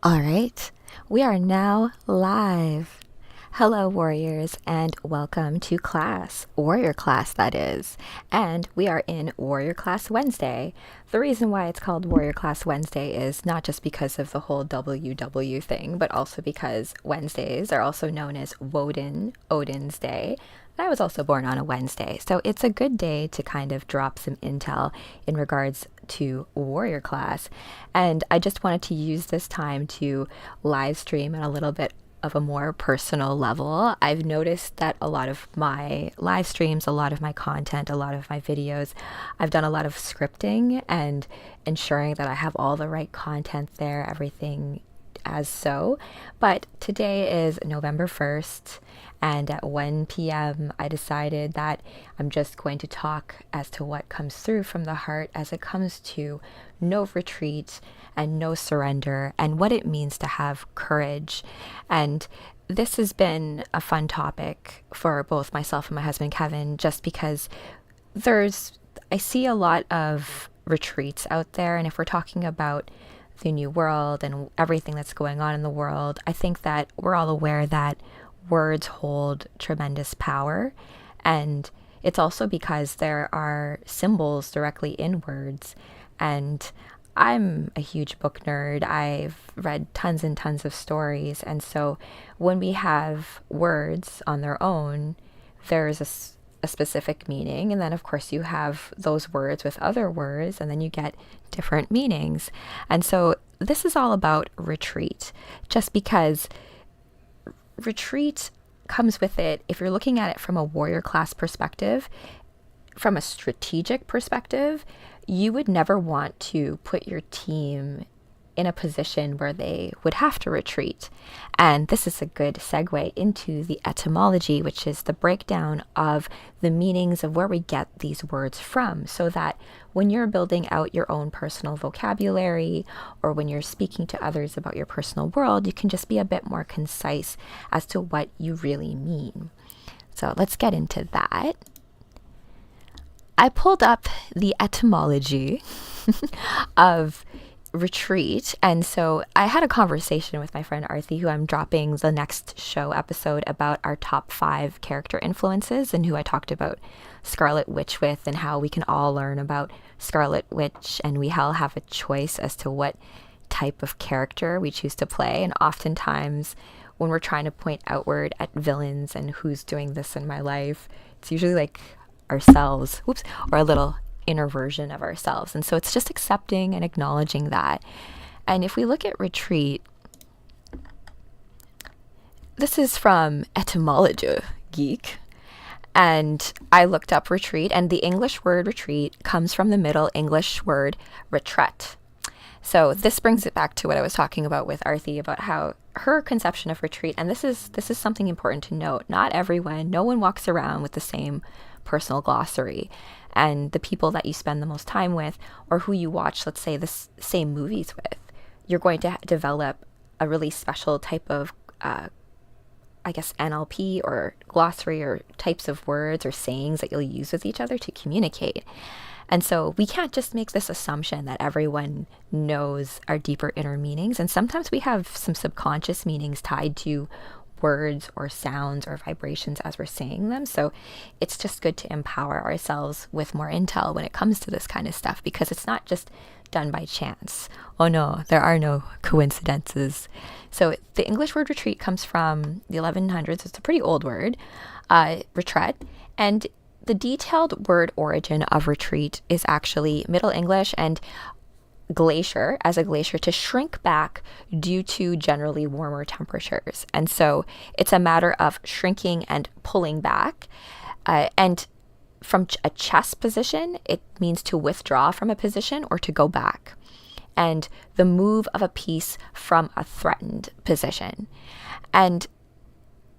All right, we are now live. Hello, warriors, and welcome to class, Warrior Class, that is. And we are in Warrior Class Wednesday. The reason why it's called Warrior Class Wednesday is not just because of the whole WW thing, but also because Wednesdays are also known as Odin's Day. And I was also born on a Wednesday, so it's a good day to kind of drop some intel in regards to Warrior Class. And I just wanted to use this time to live stream at a little bit of a more personal level. I've noticed that a lot of my live streams, a lot of my content, a lot of my videos, I've done a lot of scripting and ensuring that I have all the right content there, everything as so. But today is November 1st, and at 1 p.m. I decided that I'm just going to talk as to what comes through from the heart as it comes to no retreat and no surrender and what it means to have courage. And this has been a fun topic for both myself and my husband Kevin, just because I see a lot of retreats out there, and if we're talking about the new world and everything that's going on in the world, I think that we're all aware that words hold tremendous power. And it's also because there are symbols directly in words. And I'm a huge book nerd. I've read tons and tons of stories. And so when we have words on their own, there's a specific meaning. And then, of course, you have those words with other words, and then you get different meanings. And so this is all about retreat, just because retreat comes with it, if you're looking at it from a warrior class perspective, from a strategic perspective, you would never want to put your team in a position where they would have to retreat. And this is a good segue into the etymology, which is the breakdown of the meanings of where we get these words from, so that when you're building out your own personal vocabulary or when you're speaking to others about your personal world, you can just be a bit more concise as to what you really mean. So let's get into that. I pulled up the etymology of retreat, and so I had a conversation with my friend Arthi, who I'm dropping the next show episode about our top 5 character influences, and who I talked about Scarlet Witch with, and how we can all learn about Scarlet Witch, and we all have a choice as to what type of character we choose to play. And oftentimes when we're trying to point outward at villains and who's doing this in my life, it's usually like ourselves, or a little inner version of ourselves. And so it's just accepting and acknowledging that. And if we look at retreat, this is from Etymology Geek, and I looked up retreat, and the English word retreat comes from the Middle English word retret. So this brings it back to what I was talking about with Arthi, about how her conception of retreat, and this is something important to note. No one walks around with the same personal glossary. And the people that you spend the most time with, or who you watch, let's say, the same movies with, you're going to develop a really special type of, NLP or glossary, or types of words or sayings that you'll use with each other to communicate. And so we can't just make this assumption that everyone knows our deeper inner meanings. And sometimes we have some subconscious meanings tied to words or sounds or vibrations as we're saying them. So it's just good to empower ourselves with more intel when it comes to this kind of stuff, because it's not just done by chance. Oh no, there are no coincidences. So the English word retreat comes from the 1100s. It's a pretty old word, retret. And the detailed word origin of retreat is actually Middle English, and glacier, as a glacier, to shrink back due to generally warmer temperatures. And so it's a matter of shrinking and pulling back. And from a chest position, it means to withdraw from a position or to go back. And the move of a piece from a threatened position. And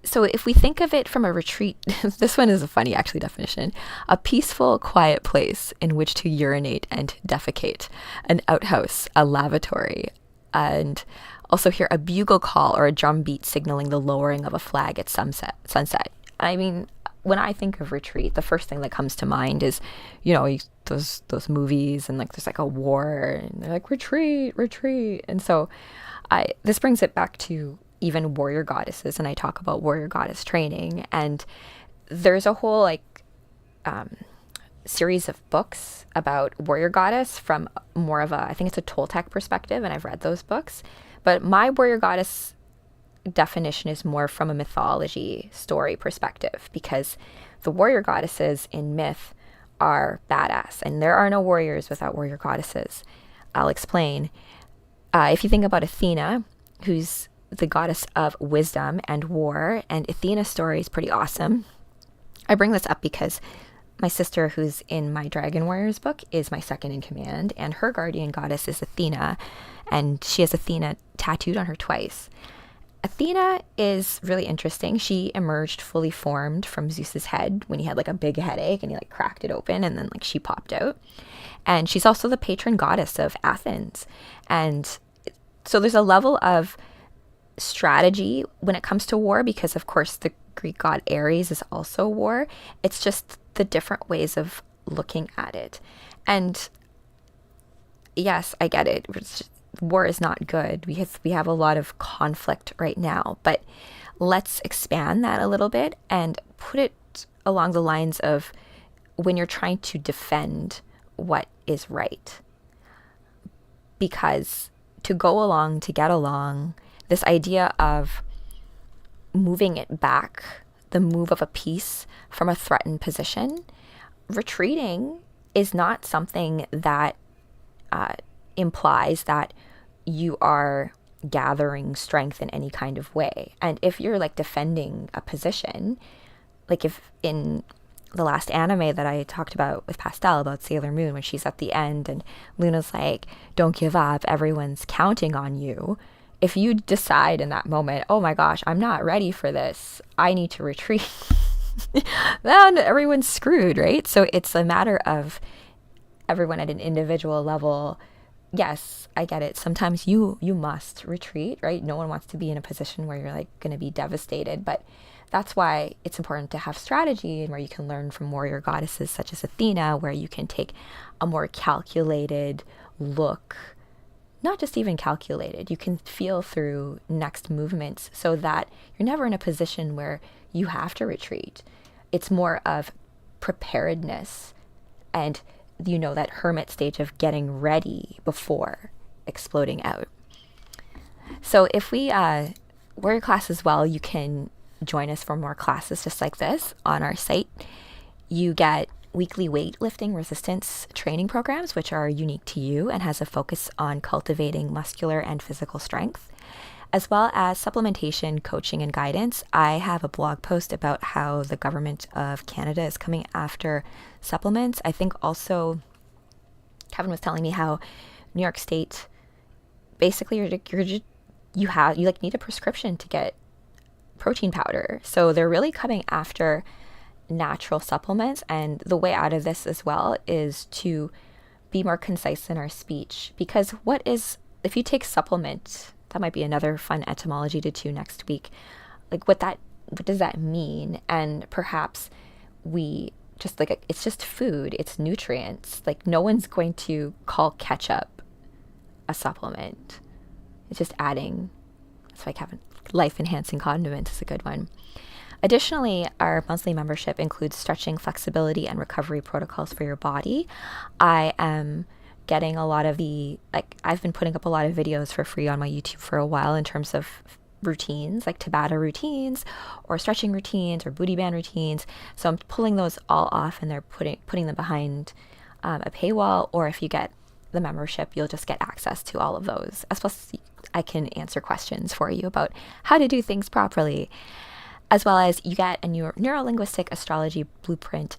so if we think of it from a retreat, this one is a funny actually definition: a peaceful, quiet place in which to urinate and defecate, an outhouse, a lavatory, and also here a bugle call or a drum beat signaling the lowering of a flag at sunset. I mean, when I think of retreat, the first thing that comes to mind is, those movies, and like there's like a war, and they're like retreat. And so this brings it back to even warrior goddesses, and I talk about warrior goddess training, and there's a whole series of books about warrior goddess from more of I think it's a Toltec perspective, and I've read those books. But my warrior goddess definition is more from a mythology story perspective, because the warrior goddesses in myth are badass, and there are no warriors without warrior goddesses. I'll explain. If you think about Athena, who's the goddess of wisdom and war, and Athena's story is pretty awesome. I bring this up because my sister, who's in my Dragon Warriors book, is my second in command, and her guardian goddess is Athena, and she has Athena tattooed on her twice. Athena is really interesting. She emerged fully formed from Zeus's head when he had a big headache, and he cracked it open, and then she popped out. And she's also the patron goddess of Athens. And so there's a level of strategy when it comes to war, because of course the Greek god Ares is also war. It's just the different ways of looking at it. And yes, I get it. War is not good because we have a lot of conflict right now, but let's expand that a little bit and put it along the lines of when you're trying to defend what is right. Because to go along, to get along, this idea of moving it back, the move of a piece from a threatened position, retreating is not something that implies that you are gathering strength in any kind of way. And if you're defending a position, if in the last anime that I talked about with Pastel about Sailor Moon, when she's at the end and Luna's like, don't give up, everyone's counting on you. If you decide in that moment, oh my gosh, I'm not ready for this, I need to retreat, then everyone's screwed, right? So it's a matter of everyone at an individual level. Yes, I get it. Sometimes you must retreat, right? No one wants to be in a position where you're going to be devastated, but that's why it's important to have strategy, and where you can learn from warrior goddesses such as Athena, where you can take a more calculated look, not just even calculated, you can feel through next movements so that you're never in a position where you have to retreat. It's more of preparedness and that hermit stage of getting ready before exploding out. So if we warrior class as well, you can join us for more classes just like this on our site. You get weekly weightlifting resistance training programs, which are unique to you and has a focus on cultivating muscular and physical strength, as well as supplementation, coaching, and guidance. I have a blog post about how the government of Canada is coming after supplements. I think also Kevin was telling me how New York State, basically you need a prescription to get protein powder. So they're really coming after natural supplements, and the way out of this as well is to be more concise in our speech, because if you take supplement, that might be another fun etymology to do next week, what does that mean? And perhaps we just it's just food, it's nutrients. No one's going to call ketchup a supplement. It's just adding. That's why life enhancing condiments is a good one. Additionally, our monthly membership includes stretching, flexibility, and recovery protocols for your body. I am getting a lot of I've been putting up a lot of videos for free on my YouTube for a while in terms of routines, like Tabata routines or stretching routines or booty band routines. So I'm pulling those all off, and they're putting them behind a paywall, or if you get the membership, you'll just get access to all of those. As well as I can answer questions for you about how to do things properly, as well as you get a neuro-linguistic astrology blueprint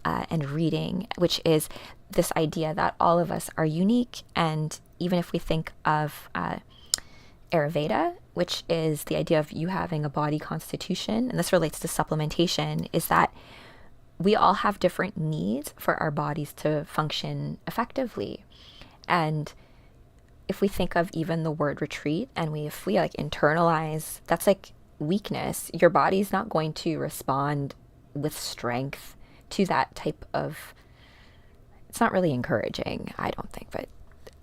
and reading, which is this idea that all of us are unique. And even if we think of Ayurveda, which is the idea of you having a body constitution, and this relates to supplementation, is that we all have different needs for our bodies to function effectively. And if we think of even the word retreat, and if we internalize, that's weakness, your body's not going to respond with strength to that type of, it's not really encouraging, I don't think, but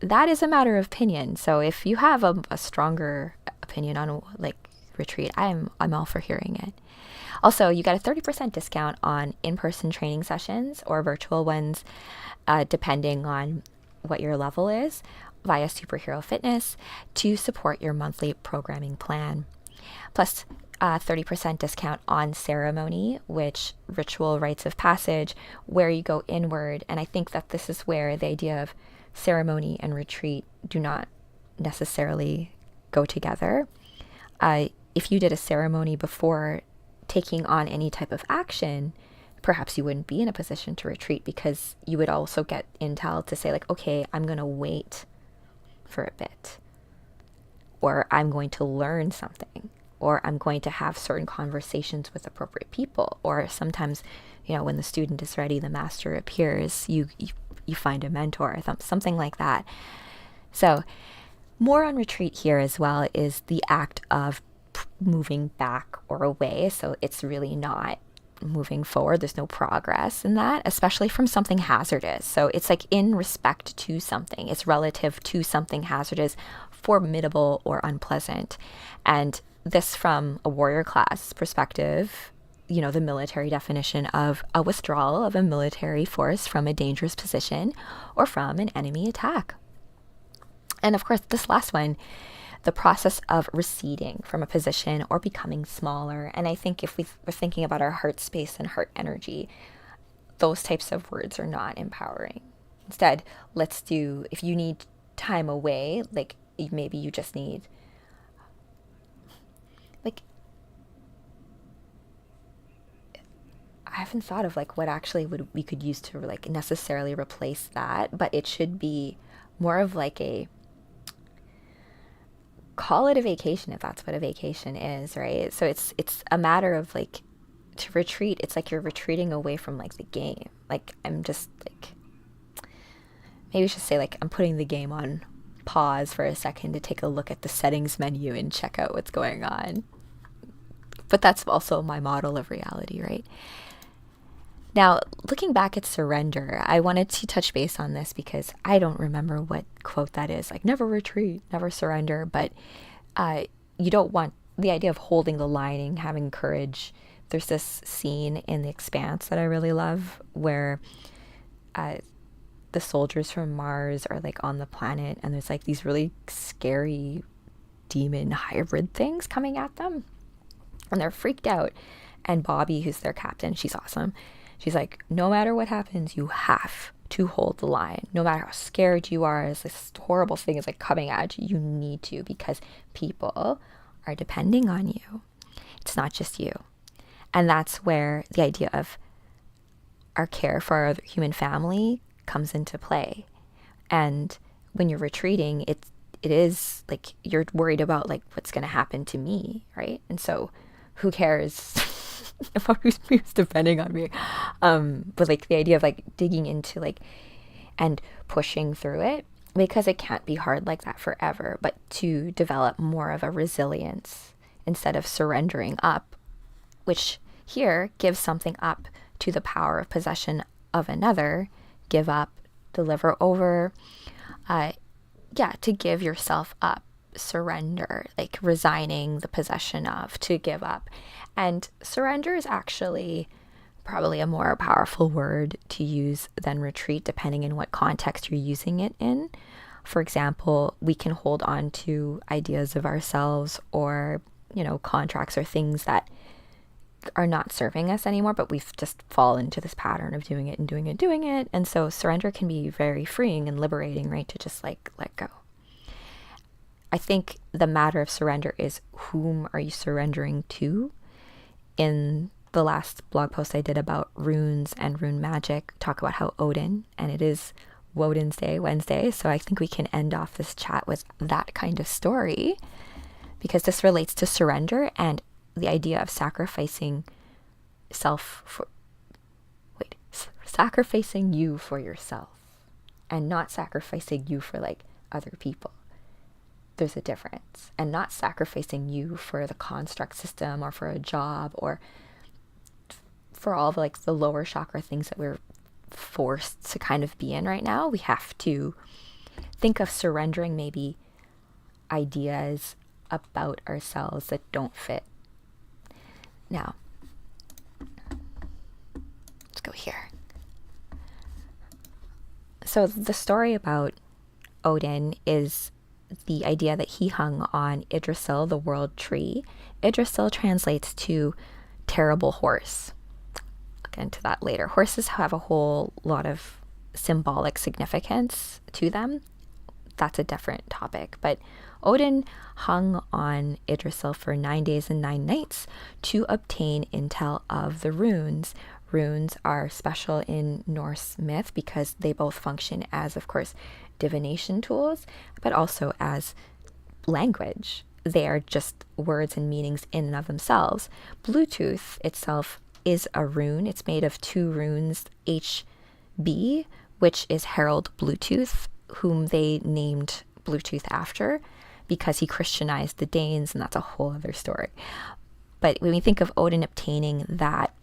that is a matter of opinion. So if you have a stronger opinion on like retreat, I'm all for hearing it. Also, you get a 30% discount on in-person training sessions or virtual ones, depending on what your level is, via Superhero Fitness to support your monthly programming plan. Plus, 30% discount on ceremony, which ritual rites of passage, where you go inward. And I think that this is where the idea of ceremony and retreat do not necessarily go together. If you did a ceremony before taking on any type of action, perhaps you wouldn't be in a position to retreat, because you would also get intel to say like, okay, I'm going to wait for a bit, or I'm going to learn something, or I'm going to have certain conversations with appropriate people, or sometimes, when the student is ready, the master appears, you find a mentor, something like that. So more on retreat here as well is the act of moving back or away. So it's really not moving forward. There's no progress in that, especially from something hazardous. So it's like in respect to something. It's relative to something hazardous, formidable, or unpleasant. And this, from a warrior class perspective, the military definition of a withdrawal of a military force from a dangerous position or from an enemy attack. And of course, this last one, the process of receding from a position or becoming smaller. And I think if we're thinking about our heart space and heart energy, those types of words are not empowering. Instead, if you need time away, like maybe you just need, I haven't thought of what actually we could use to necessarily replace that, but it should be more of call it a vacation, if that's what a vacation is, right? So it's a matter of to retreat. It's like you're retreating away from the game. I'm just maybe I should say I'm putting the game on pause for a second to take a look at the settings menu and check out what's going on. But that's also my model of reality, right? Now, looking back at surrender, I wanted to touch base on this because I don't remember what quote that is. Never retreat, never surrender. But you don't want the idea of holding the line, having courage. There's this scene in The Expanse that I really love where the soldiers from Mars are on the planet, and there's these really scary demon hybrid things coming at them. And they're freaked out. And Bobby, who's their captain, she's awesome. She's like, no matter what happens, you have to hold the line. No matter how scared you are, as this horrible thing is coming at you, you need to, because people are depending on you. It's not just you. And that's where the idea of our care for our human family comes into play. And when you're retreating, it is you're worried about what's going to happen to me, right? And so who cares about who's depending on me? But the idea of digging into and pushing through it, because it can't be hard like that forever, but to develop more of a resilience instead of surrendering up, which here gives something up to the power of possession of another. Give up, deliver over, to give yourself up. Surrender, resigning the possession of, to give up. And surrender is actually probably a more powerful word to use than retreat, depending in what context you're using it in. For example, we can hold on to ideas of ourselves or, contracts or things that are not serving us anymore, but we've just fallen into this pattern of doing it and doing it, doing it. And so surrender can be very freeing and liberating, right? To just let go. I think the matter of surrender is, whom are you surrendering to? In the last blog post I did about runes and rune magic, talk about how Odin, and it is Woden's Day Wednesday, so I think we can end off this chat with that kind of story, because this relates to surrender and the idea of sacrificing sacrificing you for yourself, and not sacrificing you for other people. There's a difference. And not sacrificing you for the construct system or for a job or for all the the lower chakra things that we're forced to kind of be in right now. We have to think of surrendering maybe ideas about ourselves that don't fit. Now, let's go here. So the story about Odin is the idea that he hung on Yggdrasil, the world tree. Yggdrasil translates to terrible horse. I'll get into that later. Horses have a whole lot of symbolic significance to them. That's a different topic. But Odin hung on Yggdrasil for 9 days and 9 nights to obtain intel of the runes. Runes are special in Norse myth because they both function as, of course, divination tools, but also as language. They are just words and meanings in and of themselves. Bluetooth itself is a rune. It's made of 2 runes, HB, which is Harold Bluetooth, whom they named Bluetooth after because he Christianized the Danes, and that's a whole other story. But when we think of Odin obtaining that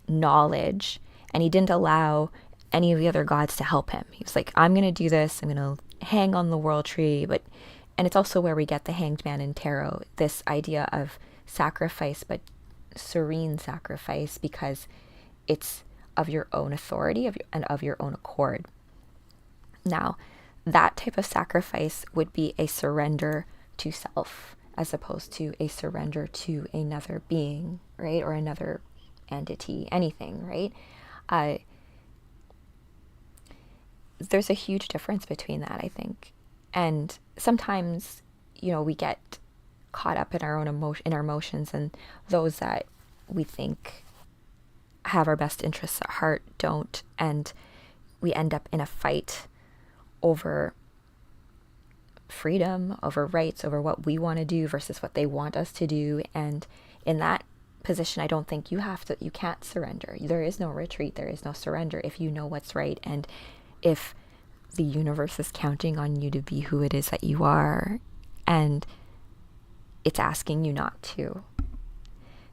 knowledge, and he didn't allow any of the other gods to help him. He was like, I'm going to do this. I'm going to hang on the world tree. And it's also where we get the Hanged Man in tarot, this idea of sacrifice, but serene sacrifice, because it's of your own authority and of your own accord. Now, that type of sacrifice would be a surrender to self, as opposed to a surrender to another being, right? Or another entity, anything, right? There's a huge difference between that, I think. And sometimes, we get caught up in our own emotions, and those that we think have our best interests at heart don't, and we end up in a fight over freedom, over rights, over what we want to do versus what they want us to do. And in that position, I don't think you can't surrender. There is no retreat, there is no surrender if you know what's right, and if the universe is counting on you to be who it is that you are, and it's asking you not to.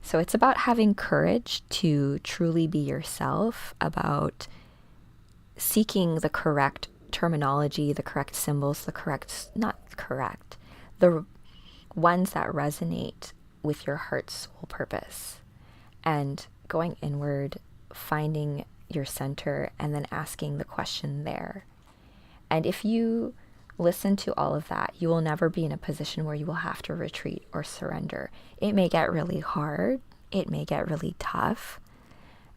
So it's about having courage to truly be yourself, about seeking the correct terminology, the correct symbols, the ones that resonate with your heart's soul purpose, and going inward, finding your center, and then asking the question there. And if you listen to all of that, you will never be in a position where you will have to retreat or surrender. It may get really hard, it may get really tough,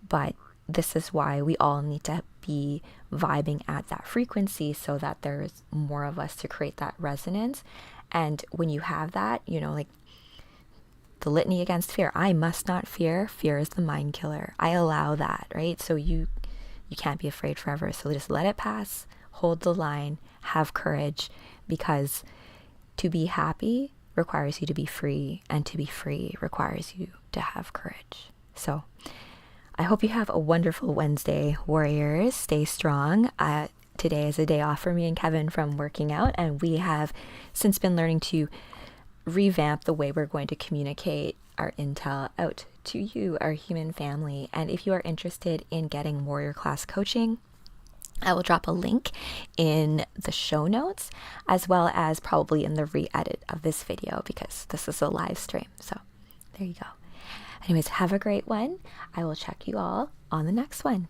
but this is why we all need to be vibing at that frequency, so that there's more of us to create that resonance. And when you have that, like the litany against fear, I must not fear. Fear is the mind killer. I allow that, right? So you can't be afraid forever. So just let it pass, hold the line, have courage, because to be happy requires you to be free, and to be free requires you to have courage. So I hope you have a wonderful Wednesday, warriors. Stay strong. Today is a day off for me and Kevin from working out, and we have since been learning to revamp the way we're going to communicate our intel out to you, our human family. And if you are interested in getting Warrior Class coaching, I will drop a link in the show notes, as well as probably in the re-edit of this video, because this is a live stream. So there you go. Anyways, have a great one. I will check you all on the next one.